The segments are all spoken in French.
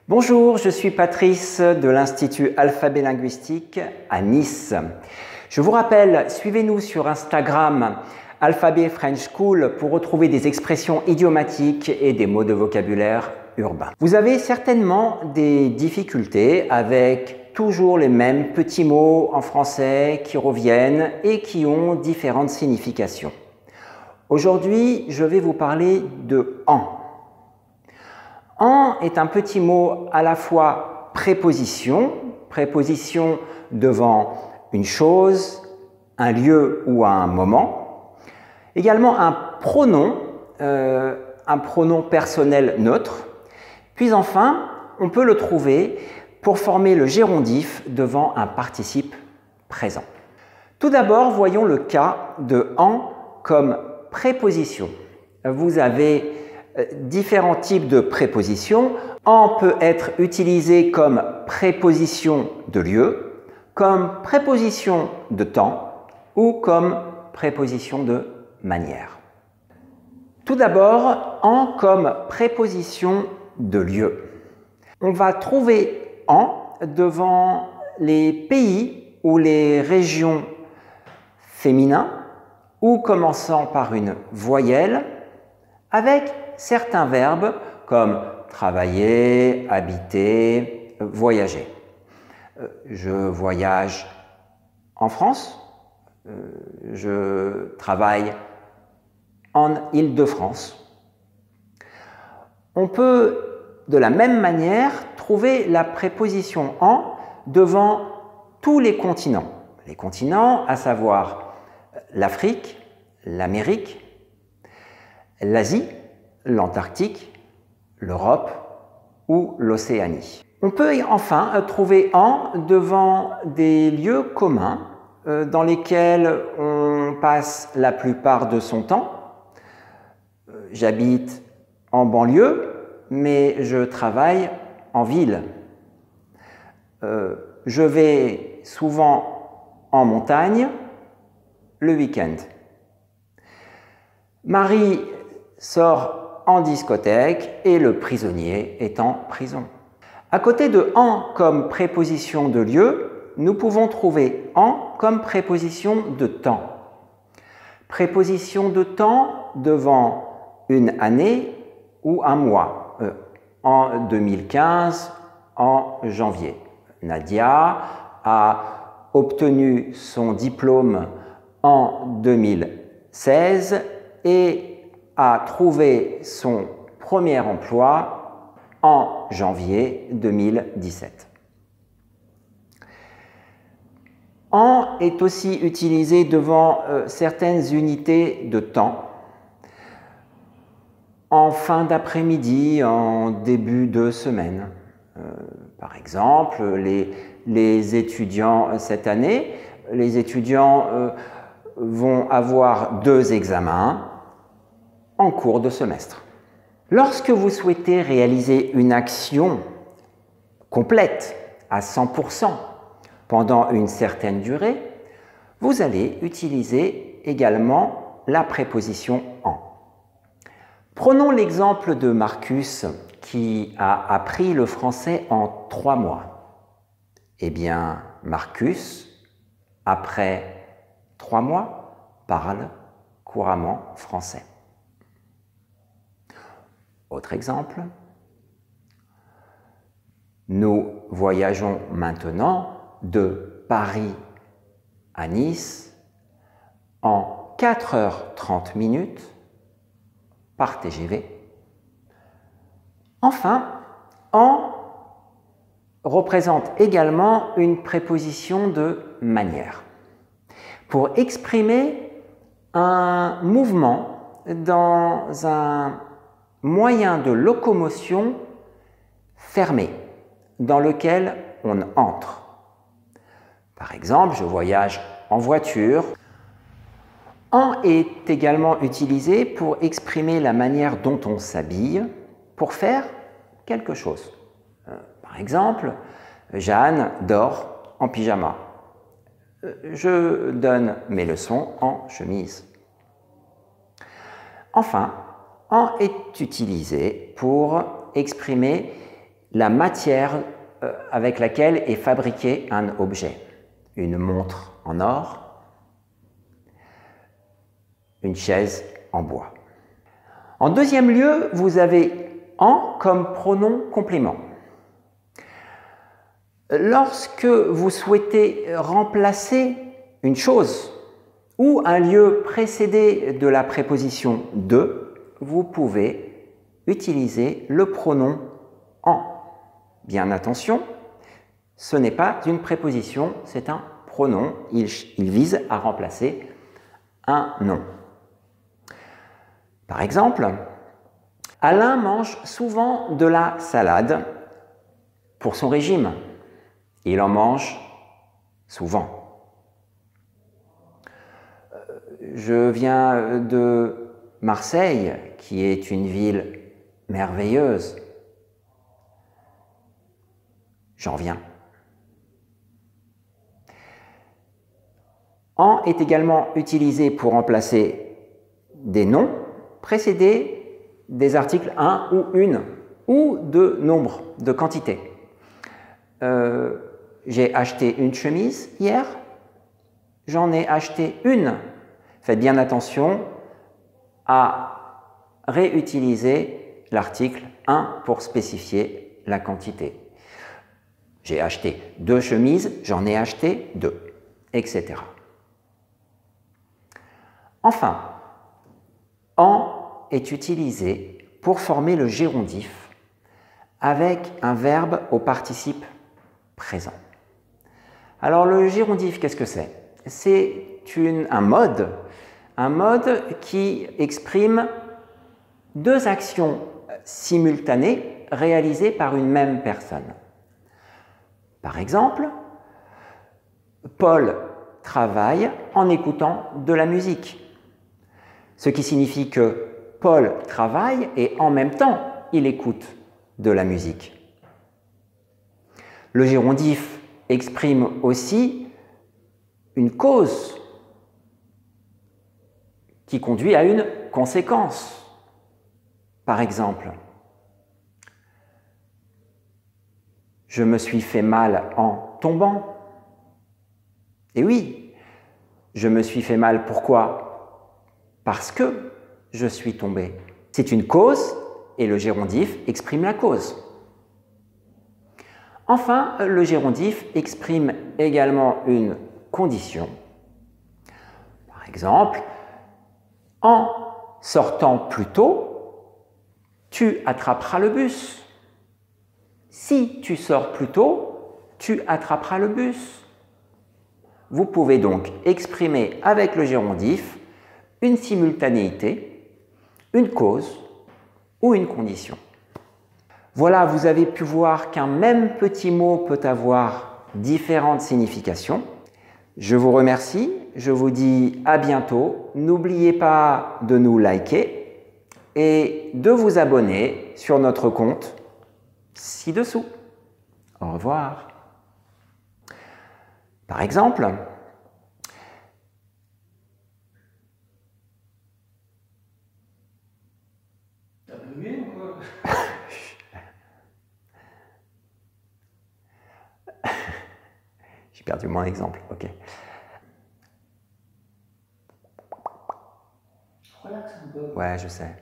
Bonjour, je suis Patrice de l'Institut Alphabet Linguistique à Nice. Je vous rappelle, suivez-nous sur Instagram Alphabet French School pour retrouver des expressions idiomatiques et des mots de vocabulaire urbain. Vous avez certainement des difficultés avec toujours les mêmes petits mots en français qui reviennent et qui ont différentes significations. Aujourd'hui, je vais vous parler de « en ». « En » est un petit mot à la fois préposition devant une chose, un lieu ou un moment, également un pronom personnel neutre, puis enfin, on peut le trouver pour former le gérondif devant un participe présent. Tout d'abord, voyons le cas de « en » comme préposition. Vous avez différents types de prépositions. En peut être utilisé comme préposition de lieu, comme préposition de temps ou comme préposition de manière. Tout d'abord, en comme préposition de lieu. On va trouver en devant les pays ou les régions féminins ou commençant par une voyelle avec certains verbes comme travailler, habiter, voyager. Je voyage en France, je travaille en Île-de-France. On peut de la même manière trouver la préposition « en » devant tous les continents. Les continents, à savoir l'Afrique, l'Amérique, l'Asie, l'Antarctique, l'Europe ou l'Océanie. On peut enfin trouver « en » devant des lieux communs dans lesquels on passe la plupart de son temps. J'habite en banlieue, mais je travaille en ville. Je vais souvent en montagne le week-end. Marie sort en discothèque et le prisonnier est en prison. À côté de « en » comme préposition de lieu, nous pouvons trouver « en » comme préposition de temps. Préposition de temps devant une année ou un mois. En 2015, en janvier. Nadia a obtenu son diplôme en 2016 et a trouvé son premier emploi en janvier 2017. En est aussi utilisé devant certaines unités de temps, en fin d'après-midi, en début de semaine. Par exemple, les étudiants cette année, les étudiants vont avoir 2 examens en cours de semestre. Lorsque vous souhaitez réaliser une action complète à 100% pendant une certaine durée, vous allez utiliser également la préposition « en ». Prenons l'exemple de Marcus qui a appris le français en 3 mois. Eh bien, Marcus, après 3 mois, parle couramment français. Autre exemple, nous voyageons maintenant de Paris à Nice en 4h30 par TGV. Enfin, en représente également une préposition de manière pour exprimer un mouvement dans un moyen de locomotion fermé dans lequel on entre. Par exemple, je voyage en voiture. En est également utilisé pour exprimer la manière dont on s'habille pour faire quelque chose. Par exemple, Jeanne dort en pyjama. Je donne mes leçons en chemise. Enfin, en est utilisé pour exprimer la matière avec laquelle est fabriqué un objet. Une montre en or, une chaise en bois. En deuxième lieu, vous avez en comme pronom complément. Lorsque vous souhaitez remplacer une chose ou un lieu précédé de la préposition de, vous pouvez utiliser le pronom en. Bien attention, ce n'est pas une préposition, c'est un pronom. Il vise à remplacer un nom. Par exemple, Alain mange souvent de la salade pour son régime. Il en mange souvent. Je viens de Marseille, qui est une ville merveilleuse. J'en viens. En est également utilisé pour remplacer des noms précédés des articles un ou une ou de nombre, de quantité. J'ai acheté une chemise hier, j'en ai acheté une. Faites bien attention à réutiliser l'article 1 pour spécifier la quantité. J'ai acheté 2 chemises, j'en ai acheté 2, etc. Enfin, en est utilisé pour former le gérondif avec un verbe au participe présent. Alors le gérondif, qu'est-ce que c'est? C'est un mode qui exprime 2 actions simultanées réalisées par une même personne. Par exemple, Paul travaille en écoutant de la musique, ce qui signifie que Paul travaille et en même temps il écoute de la musique. Le gérondif exprime aussi une cause qui conduit à une conséquence. Par exemple, je me suis fait mal en tombant. Et oui, je me suis fait mal, pourquoi? Parce que je suis tombé. C'est une cause et le gérondif exprime la cause. Enfin, le gérondif exprime également une condition. Par exemple, en sortant plus tôt, tu attraperas le bus. Si tu sors plus tôt, tu attraperas le bus. Vous pouvez donc exprimer avec le gérondif une simultanéité, une cause ou une condition. Voilà, vous avez pu voir qu'un même petit mot peut avoir différentes significations. Je vous remercie, je vous dis à bientôt. N'oubliez pas de nous liker et de vous abonner sur notre compte ci-dessous. Au revoir. Par exemple, j'ai perdu mon exemple, ok. Relax un peu. Ouais, je sais.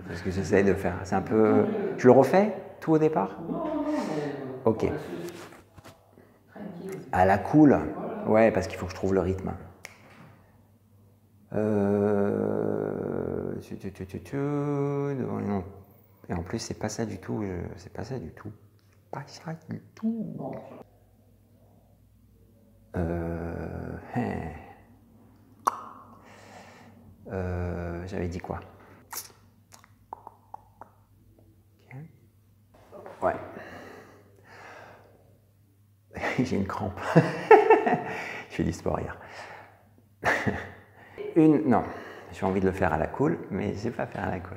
Parce que j'essaie de faire. C'est un peu. Je le refais tout au départ? Non, mais. Ok. Tranquille. À la cool. Ouais, parce qu'il faut que je trouve le rythme. Et en plus, c'est pas ça du tout. C'est pas ça du tout. Pas ça du tout. J'avais dit quoi? Okay. Ouais. J'ai une crampe. Je fais du sport hier. Non, j'ai envie de le faire à la cool, mais je ne sais pas faire à la cool.